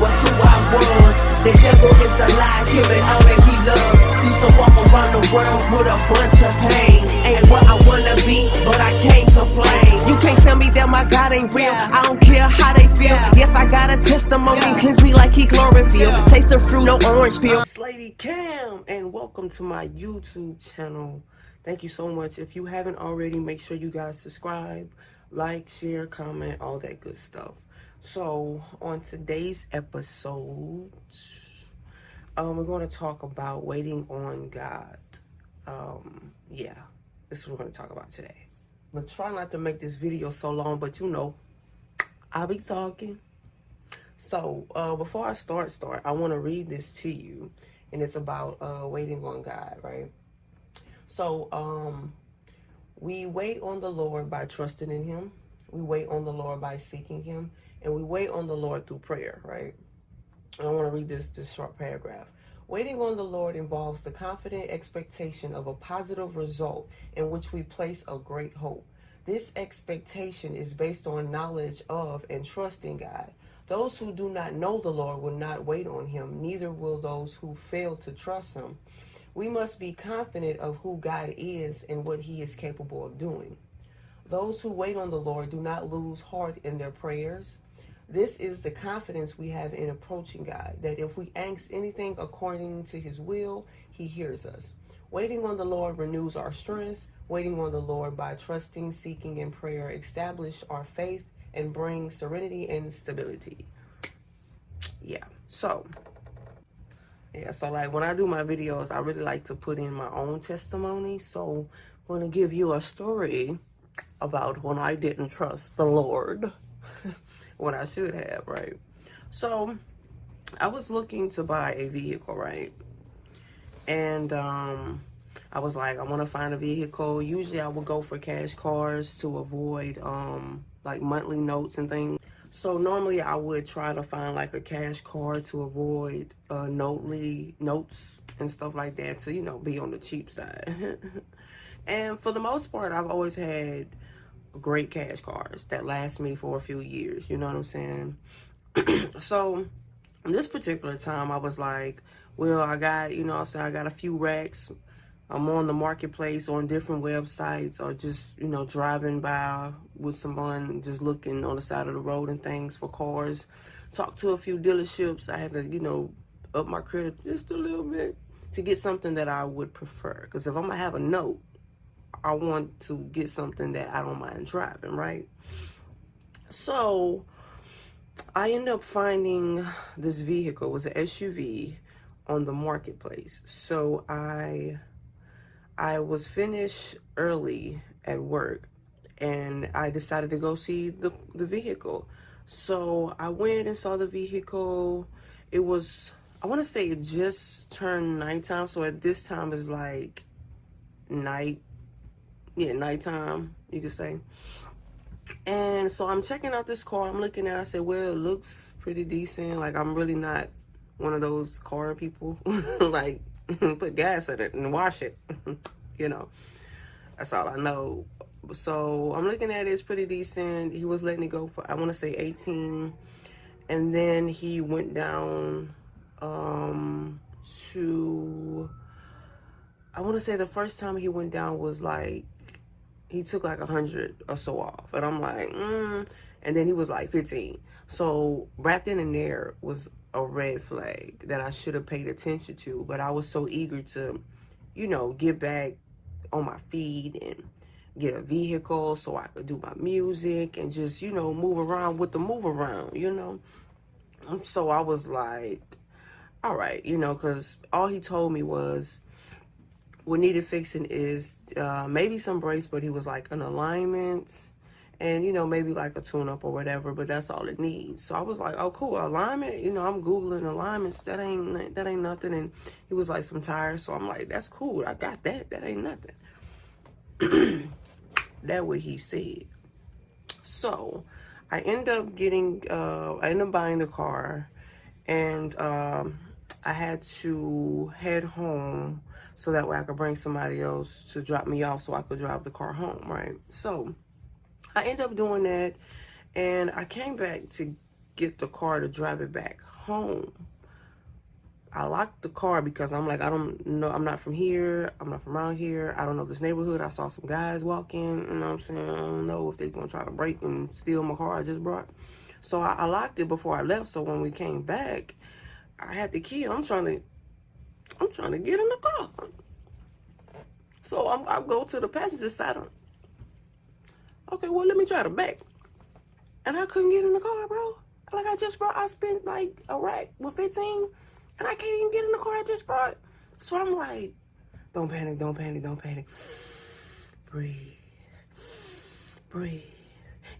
was who I was. The devil is a lie, killing all that he loves. Used to walk around the world with a bunch of pain. Ain't what I wanna be, but I can't complain. You can't tell me that my God ain't real. I don't care how they feel. Yes, I got a testimony. Cleanse me like he chlorophyll. Taste the fruit, no orange peel. It's Lady Cam, and welcome to my YouTube channel. Thank you so much. If you haven't already, make sure you guys subscribe, like, share, comment, all that good stuff. So on today's episode, we're going to talk about waiting on God. Yeah, this is what we're going to talk about today. I'm going to try not to make this video so long, but you know, I'll be talking. So before I start, I want to read this to you, and it's about waiting on God, right? So we wait on the Lord by trusting in him. We wait on the Lord by seeking him, and we wait on the Lord through prayer, right? And I want to read this short paragraph. Waiting on the Lord involves the confident expectation of a positive result in which we place a great hope. This expectation is based on knowledge of and trust in God. Those who do not know the Lord will not wait on him, neither will those who fail to trust him. We must be confident of who God is and what he is capable of doing. Those who wait on the Lord do not lose heart in their prayers. This is the confidence we have in approaching God, that if we ask anything according to his will, he hears us. Waiting on the Lord renews our strength. Waiting on the Lord by trusting, seeking, and prayer establish our faith and bring serenity and stability. So like when I do my videos, I really like to put in my own testimony. So I'm going to give you a story about when I didn't trust the Lord when I should have, right? So I was looking to buy a vehicle, right? And I was like, I want to find a vehicle. Usually I would go for cash cars to avoid like monthly notes and things. So normally I would try to find like a cash car to avoid notes and stuff like that, to, you know, be on the cheap side. And for the most part, I've always had great cash cars that last me for a few years. You know what I'm saying? So this particular time I was like, well, I got, you know, I got a few racks. I'm on the marketplace, on different websites, or just, you know, driving by with someone, just looking on the side of the road and things for cars. Talked to a few dealerships. I had to, you know, up my credit just a little bit to get something that I would prefer. Because if I'm going to have a note, I want to get something that I don't mind driving, right? So I ended up finding this vehicle. It was an SUV on the marketplace. So I was finished early at work, and I decided to go see the vehicle. So I went and saw the vehicle. It was, I want to say it just turned nighttime. So at this time it's like nighttime, you could say. And so I'm checking out this car. I'm looking at it. I said, well, it looks pretty decent. Like, I'm really not one of those car people. Like, put gas in it and wash it. You know, that's all I know. So I'm looking at it. It's pretty decent. He was letting it go for, I want to say 18. And then he went down to, I want to say the first time he went down was like, he took like 100 or so off. And I'm like, And then he was like 15. So right then and there was a red flag that I should have paid attention to. But I was so eager to, you know, get back on my feet and get a vehicle so I could do my music and just, you know, move around with the move around, you know. So I was like, all right, you know, because all he told me was, what needed fixing is maybe some brakes, but he was like an alignment and, you know, maybe like a tune-up or whatever, but that's all it needs. So I was like, oh, cool, alignment. You know, I'm Googling alignments. That ain't nothing. And he was like some tires. So I'm like, that's cool. I got that. That ain't nothing. That what he said. So I end up buying the car, and I had to head home so that way I could bring somebody else to drop me off so I could drive the car home, right? So I ended up doing that, and I came back to get the car to drive it back home. I locked the car because I'm like, I don't know, I'm not from here, I'm not from around here, I don't know this neighborhood. I saw some guys walking, you know what I'm saying? I don't know if they're gonna try to break and steal my car I just brought. So I locked it before I left, so when we came back, I had the key and I'm trying to get in the car. So I go to the passenger side. Okay, well, let me try the back. And I couldn't get in the car, bro. Like, I spent like a rack with 15, and I can't even get in the car I just brought. So I'm like, don't panic, don't panic, don't panic. Breathe. Breathe.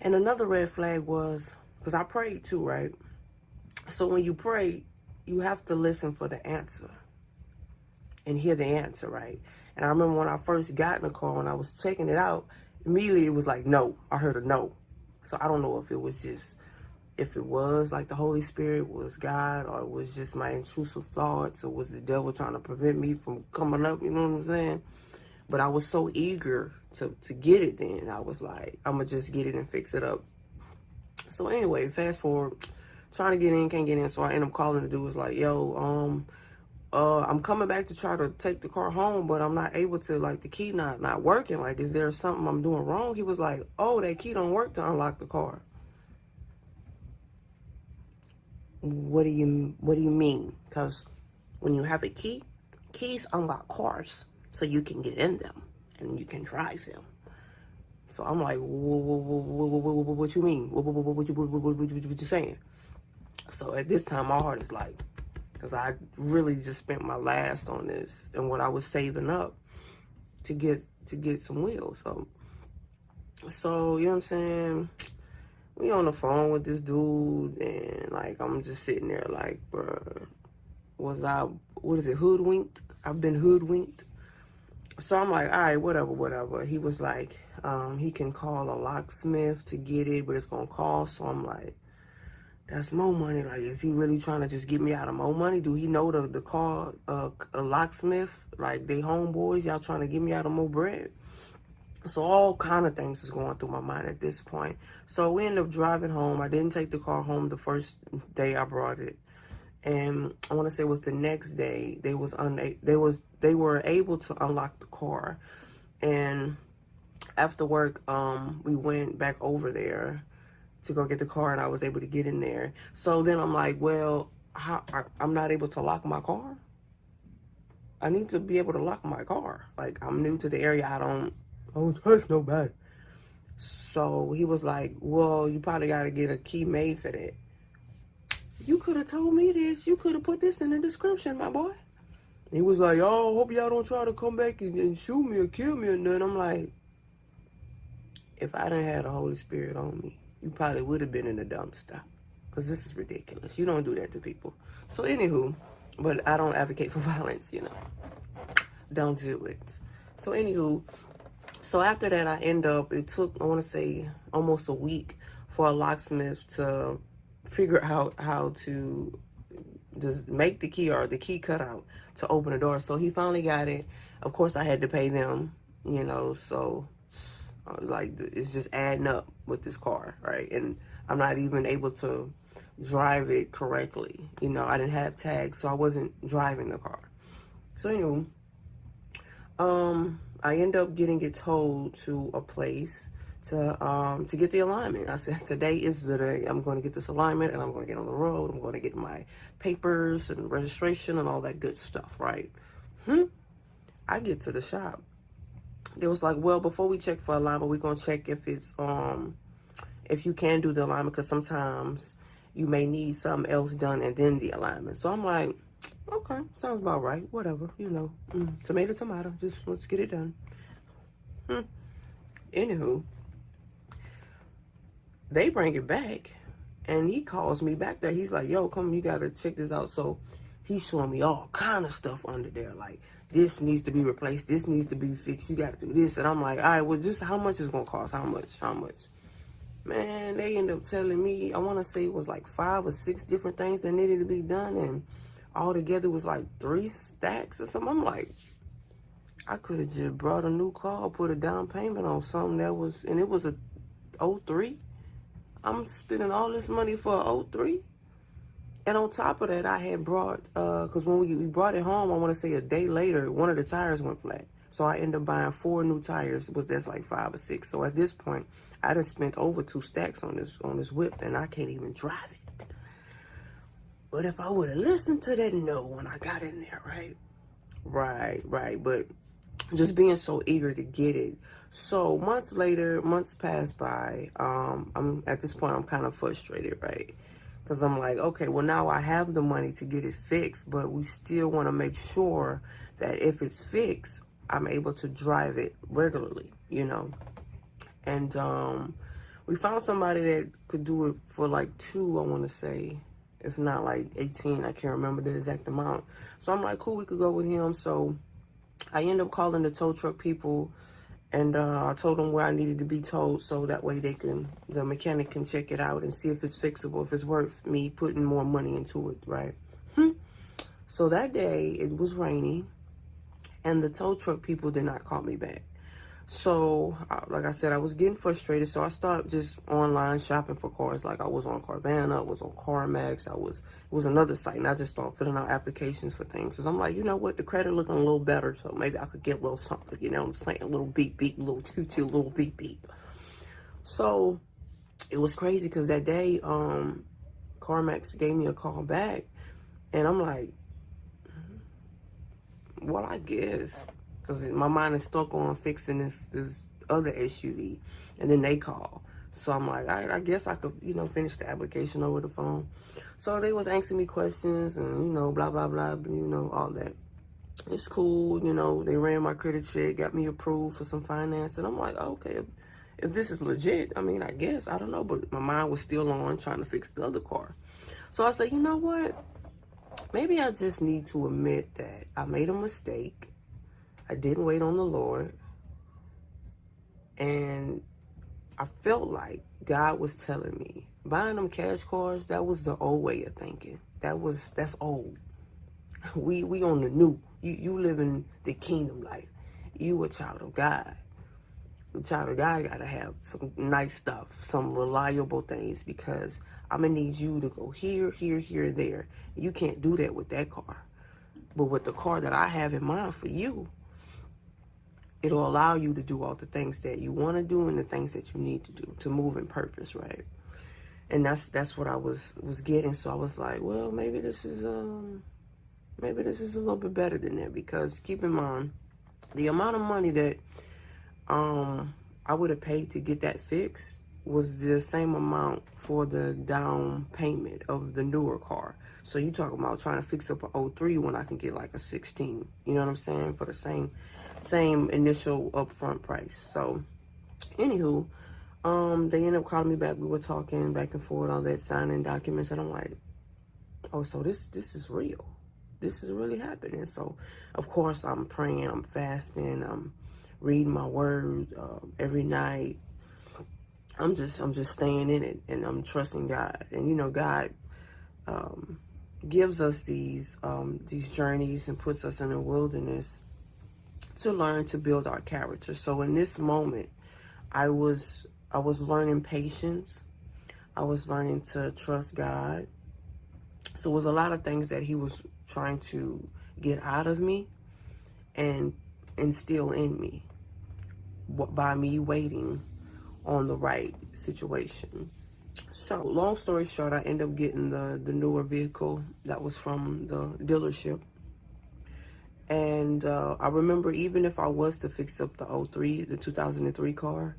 And another red flag was, because I prayed too, right? So when you pray, you have to listen for the answer and hear the answer, right? And I remember when I first got in the car, when I was checking it out, immediately it was like, no. I heard a no. So I don't know if it was like the Holy Spirit was God, or it was just my intrusive thoughts, or was the devil trying to prevent me from coming up, you know what I'm saying? But I was so eager to get it then. I was like, I'm going to just get it and fix it up. So anyway, fast forward, trying to get in, can't get in. So I end up calling the dude. Was like, yo, I'm coming back to try to take the car home, but I'm not able to, like, the key not working. Like, is there something I'm doing wrong? He was like, oh, that key don't work to unlock the car. What do you mean? Because when you have a key, keys unlock cars so you can get in them and you can drive them. So I'm like, what you mean? What you saying? So at this time, my heart is like, because I really just spent my last on this and what I was saving up to get some wheels. So you know what I'm saying? We on the phone with this dude, and like I'm just sitting there like, bruh, hoodwinked? I've been hoodwinked. So I'm like, all right, whatever. He was like, he can call a locksmith to get it, but it's gonna cost. So I'm like, that's more money. Like, is he really trying to just get me out of more money? Do he know the car, a locksmith? Like, they homeboys, y'all trying to get me out of more bread? So all kind of things is going through my mind at this point. So we ended up driving home. I didn't take the car home the first day I brought it. And I want to say it was the next day they were able to unlock the car. And after work, we went back over there to go get the car, and I was able to get in there. So then I'm like, well, I'm not able to lock my car? I need to be able to lock my car. Like, I'm new to the area. I don't touch nobody. So he was like, well, you probably got to get a key made for that. You could have told me this. You could have put this in the description, my boy. He was like, oh, hope y'all don't try to come back and shoot me or kill me. And then I'm like, if I didn't have the Holy Spirit on me, you probably would have been in the dumpster. Because this is ridiculous. You don't do that to people. So anywho, but I don't advocate for violence, you know. Don't do it. So anywho, so after that, it took, I want to say, almost a week for a locksmith to figure out how to just make the key or the key cutout to open the door. So he finally got it. Of course, I had to pay them, you know, so like it's just adding up with this car, right? And I'm not even able to drive it correctly. You know, I didn't have tags, so I wasn't driving the car. So anyway, I end up getting it towed to a place to get the alignment. I said, today is the day I'm going to get this alignment, and I'm going to get on the road. I'm going to get my papers and registration and all that good stuff, right? I get to the shop. It was like, well, before we check for alignment, we're going to check if it's, if you can do the alignment, because sometimes you may need something else done and then the alignment. So I'm like, okay, sounds about right. Whatever, you know. Tomato. Just let's get it done. Anywho, they bring it back, and he calls me back there. He's like, yo, come, you got to check this out. So he's showing me all kind of stuff under there. Like, this needs to be replaced. This needs to be fixed. You got to do this. And I'm like, all right, well, just how much is going to cost? How much? Man, they end up telling me, I want to say it was like 5 or 6 different things that needed to be done. And all together was like 3 stacks or something. I'm like, I could have just brought a new car, put a down payment on something that was, and it was a 03. I'm spending all this money for an '03. And on top of that, I had brought, because when we brought it home, I want to say a day later, one of the tires went flat. So I ended up buying 4 new tires. That's like 5 or 6. So at this point, I done spent over 2 stacks on this whip, and I can't even drive it. But if I would have listened to that no when I got in there, right? Right. But just being so eager to get it. So months passed by. I'm at this point, I'm kind of frustrated, right? Because I'm like, okay, well, now I have the money to get it fixed, but we still want to make sure that if it's fixed, I'm able to drive it regularly, you know. And we found somebody that could do it for like 2, I want to say, if not like 18. I can't remember the exact amount. So I'm like, cool, we could go with him. So I ended up calling the tow truck people, and I told them where I needed to be towed, so that way the mechanic can check it out and see if it's fixable, if it's worth me putting more money into it, right? So that day, it was rainy, and the tow truck people did not call me back. So, like I said, I was getting frustrated, so I started just online shopping for cars. Like, I was on Carvana, I was on CarMax, it was another site, and I just started filling out applications for things. Because I'm like, you know what, the credit looking a little better, so maybe I could get a little something, you know what I'm saying? A little beep, beep, a little toot, a little beep, beep. So, it was crazy, because that day, CarMax gave me a call back, and I'm like, well, I guess, because my mind is stuck on fixing this other SUV, and then they call. So I'm like, I guess I could, you know, finish the application over the phone. So they was asking me questions and, you know, blah, blah, blah, you know, all that. It's cool, you know, they ran my credit check, got me approved for some finance, and I'm like, okay, if this is legit, I mean, I guess, I don't know, but my mind was still on trying to fix the other car. So I said, you know what? Maybe I just need to admit that I made a mistake. I didn't wait on the Lord. And I felt like God was telling me, buying them cash cars, that was the old way of thinking. That's old. We on the new. You living the kingdom life. You a child of God. The child of God gotta have some nice stuff, some reliable things, because I'm gonna need you to go here, there. You can't do that with that car. But with the car that I have in mind for you, it'll allow you to do all the things that you want to do and the things that you need to do to move in purpose, right? And that's what I was getting. So I was like, well, maybe this is a little bit better than that, because keep in mind the amount of money that I would have paid to get that fixed was the same amount for the down payment of the newer car. So you talking about trying to fix up an '03 when I can get like a 16, you know what I'm saying, for the same initial upfront price. So anywho, they ended up calling me back. We were talking back and forth, all that, signing documents, and I'm like, oh, so this is real. This is really happening. So of course I'm praying, I'm fasting, I'm reading my word every night. I'm just staying in it, and I'm trusting God. And you know, God gives us these journeys and puts us in the wilderness to learn to build our character. So in this moment, I was learning patience. I was learning to trust God. So it was a lot of things that he was trying to get out of me and instill in me by me waiting on the right situation. So long story short, I ended up getting the newer vehicle that was from the dealership. And I remember, even if I was to fix up the '03, the 2003 car,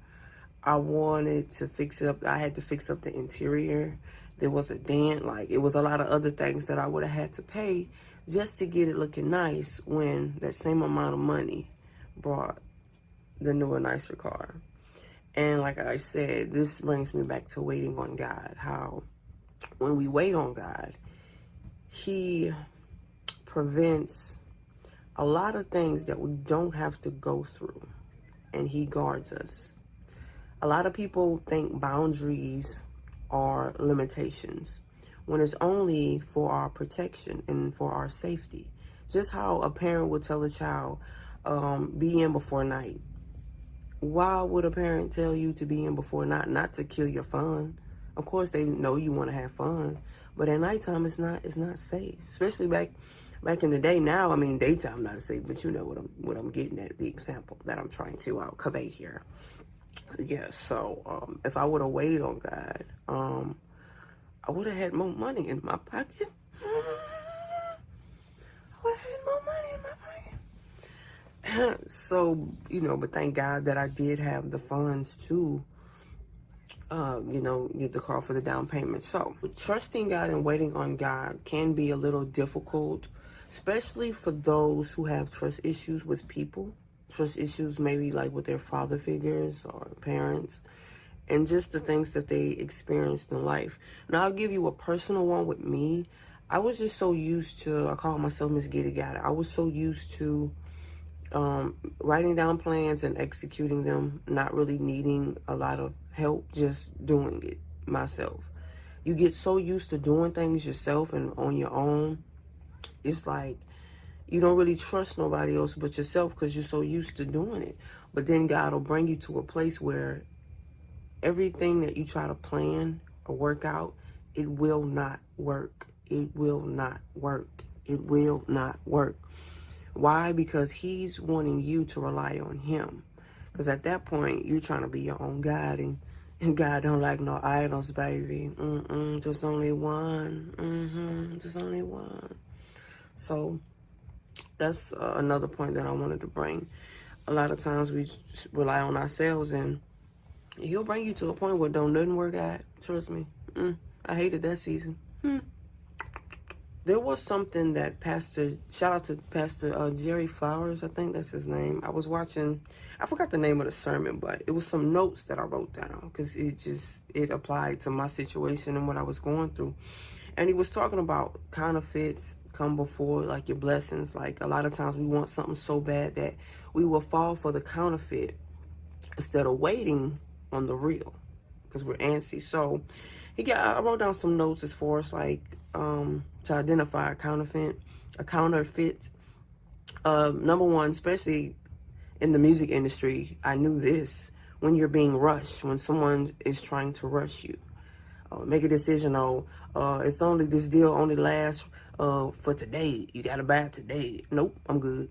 I wanted to fix it up. I had to fix up the interior. There was a dent. Like, it was a lot of other things that I would have had to pay just to get it looking nice, when that same amount of money brought the newer, nicer car. And like I said, this brings me back to waiting on God. How when we wait on God, he prevents a lot of things that we don't have to go through, and he guards us. A lot of people think boundaries are limitations, when it's only for our protection and for our safety. Just how a parent would tell a child, be in before night. Why would a parent tell you to be in before night? Not to kill your fun, Of course, they know you want to have fun, but at nighttime it's not safe. Especially back in the day. Now, I mean, daytime not safe, but you know what I'm getting at, the example that I'm trying to convey here. Yeah. So if I would have waited on God, I would have had more money in my pocket. I would have had more money in my pocket. So, you know, but thank God that I did have the funds to, you know, get the car for the down payment. So trusting God and waiting on God can be a little difficult, especially for those who have trust issues with people, trust issues maybe like with their father figures or parents, and just the things that they experienced in life. Now, I'll give you a personal one with me. I was just so used to, I call myself Miss Get It Got It. I was so used to writing down plans and executing them, not really needing a lot of help, just doing it myself. You get so used to doing things yourself and on your own, it's like you don't really trust nobody else but yourself because you're so used to doing it. But then God will bring you to a place where everything that you try to plan or work out, it will not work. It will not work. It will not work. Why? Because he's wanting you to rely on him. Because at that point, you're trying to be your own God, and God don't like no idols, baby. Just only one. Just only one. So that's another point that I wanted to bring. A lot of times we rely on ourselves, and he'll bring you to a point where don't nothing work out. Trust me. I hated that season. There was something that shout out to Pastor Jerry Flowers, I think that's his name. I was watching, I forgot the name of the sermon, but it was some notes that I wrote down because it applied to my situation and what I was going through. And he was talking about counterfeits come before like your blessings. Like a lot of times we want something so bad that we will fall for the counterfeit instead of waiting on the real because we're antsy. So I wrote down some notes as far as like to identify a counterfeit. Number one, especially in the music industry, I knew this: when you're being rushed, when someone is trying to rush you, make a decision. It's only this deal only lasts for today. You gotta buy it today. Nope, I'm good.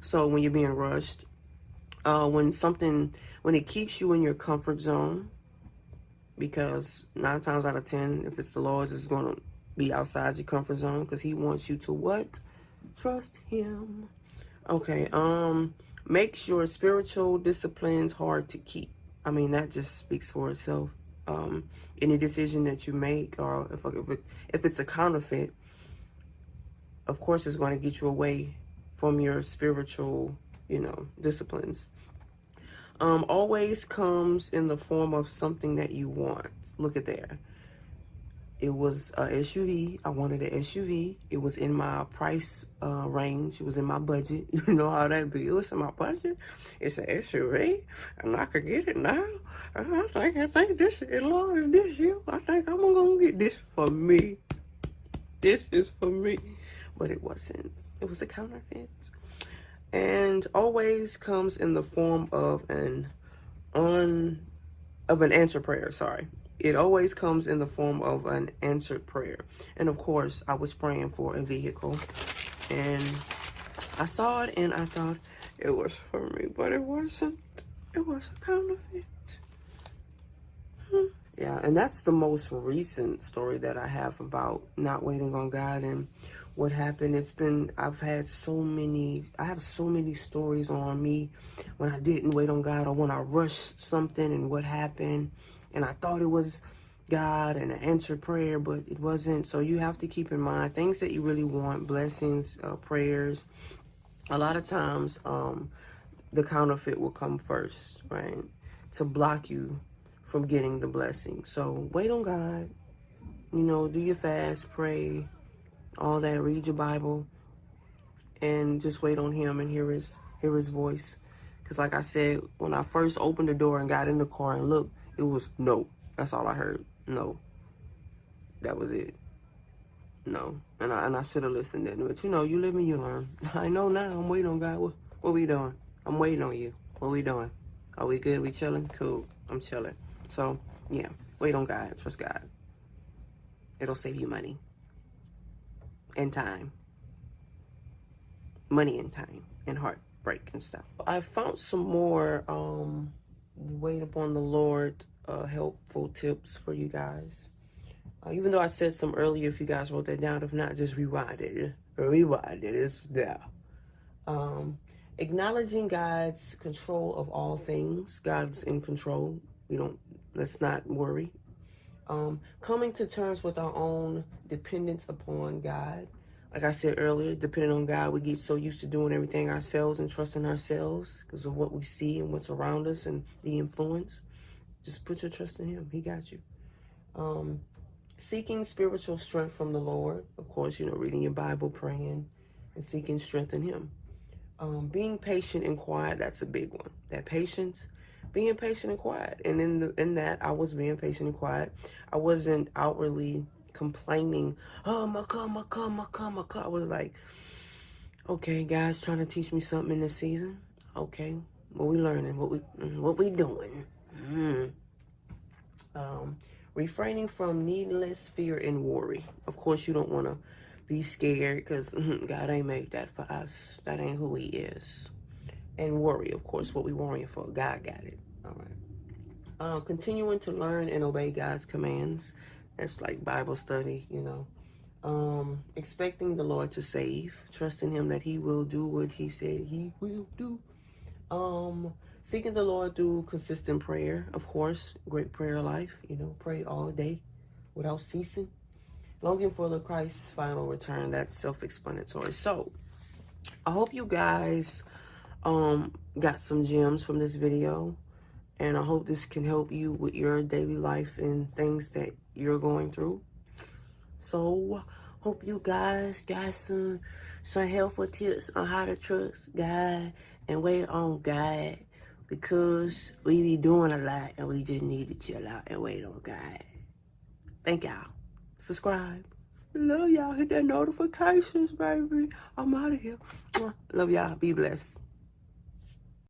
So when you're being rushed, when it keeps you in your comfort zone, because 9 times out of 10, if it's the Lord's, it's going to be outside your comfort zone because he wants you to what? Trust him. Okay, makes your spiritual disciplines hard to keep. I mean, that just speaks for itself. Any decision that you make, or if it's a counterfeit, of course it's going to get you away from your spiritual, disciplines. Always comes in the form of something that you want. Look at there. It was a SUV. I wanted an SUV. It was in my price range. It was in my budget. You know how that be. It was in my budget. It's an SUV, and I could get it now. I think this, as long as this you, I think I'm gonna get this for me. This is for me. But it wasn't. It was a counterfeit. And always comes in the form of an answered prayer. Sorry. It always comes in the form of an answered prayer. And of course, I was praying for a vehicle, and I saw it and I thought it was for me, but it wasn't. It was a counterfeit. Yeah, and that's the most recent story that I have about not waiting on God and what happened. I have so many stories on me when I didn't wait on God, or when I rushed something and what happened. And I thought it was God and an answered prayer, but it wasn't. So you have to keep in mind things that you really want, blessings, prayers. A lot of times, the counterfeit will come first, right? To block you from getting the blessing. So wait on God, do your fast, pray, all that, read your Bible, and just wait on him and hear his voice. Because like I said, when I first opened the door and got in the car and looked, it was no. That's all I heard. No. That was it. No. And I should have listened then. But you live and you learn. I know now. I'm waiting on God. What we doing? I'm waiting on you. What we doing? Are we good? We chilling? Cool. I'm chilling. So, yeah. Wait on God. Trust God. It'll save you money and time. Money and time and heartbreak and stuff. I found some more wait upon the Lord helpful tips for you guys. Even though I said some earlier, if you guys wrote that down, if not, just rewind it. Rewind it. It's there. Acknowledging God's control of all things. God's in control. Let's not worry. Coming to terms with our own dependence upon God. Like I said earlier, depending on God, we get so used to doing everything ourselves and trusting ourselves because of what we see and what's around us and the influence. Just put your trust in Him. He got you. Seeking spiritual strength from the Lord. Of course, reading your Bible, praying, and seeking strength in Him. Being patient and quiet. That's a big one. That patience. Being patient and quiet. And in that, I was being patient and quiet. I wasn't outwardly complaining, oh, my God. I was like, okay, God's trying to teach me something in this season. Okay, what we learning? What we doing? Refraining from needless fear and worry. Of course, you don't want to be scared because God ain't made that for us. That ain't who He is. And worry, of course, what we worrying for. God got it. All right. Continuing to learn and obey God's commands. That's like Bible study, expecting the Lord to save, trusting Him that He will do what He said He will do. Seeking the Lord through consistent prayer, of course, great prayer life, pray all day without ceasing. Longing for the Christ's final return, that's self-explanatory. So, I hope you guys got some gems from this video. And I hope this can help you with your daily life and things that you're going through. So, hope you guys got some helpful tips on how to trust God and wait on God. Because we be doing a lot and we just need to chill out and wait on God. Thank y'all. Subscribe. Love y'all. Hit that notifications, baby. I'm out of here. Love y'all. Be blessed.